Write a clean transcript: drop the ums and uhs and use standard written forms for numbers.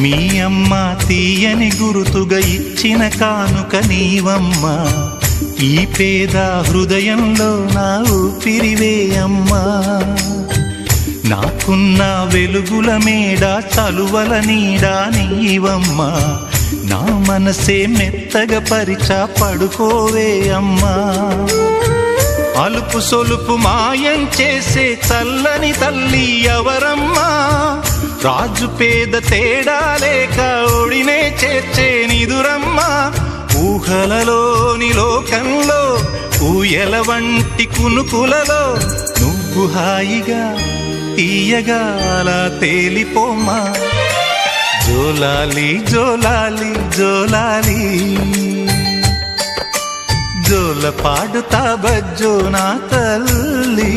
మీ అమ్మ తీయని గురుతుగా ఇచ్చిన కానుక నీవమ్మా, ఈ పేద హృదయంలో నా ఊపిరివే అమ్మా. నాకున్న వెలుగుల మేడ చలువల నీడా నీవమ్మా, నా మనసే మెత్తగా పరిచా పడుకోవే అమ్మా. అలుపు సొలుపు మాయం చేసే చల్లని తల్లి ఎవరమ్మా, రాజు పేద తేడా లేక ఒడినే చేర్చే నిదురమ్మా. ఊహలలోని లోకంలో ఊయల వంటి కునుకులలో నువ్వు హాయిగా తీయగా అలా తేలిపోమా. జోలాలి జోలాలి జోలాలి, జోల పాడుతా బజ్జో నా తల్లి.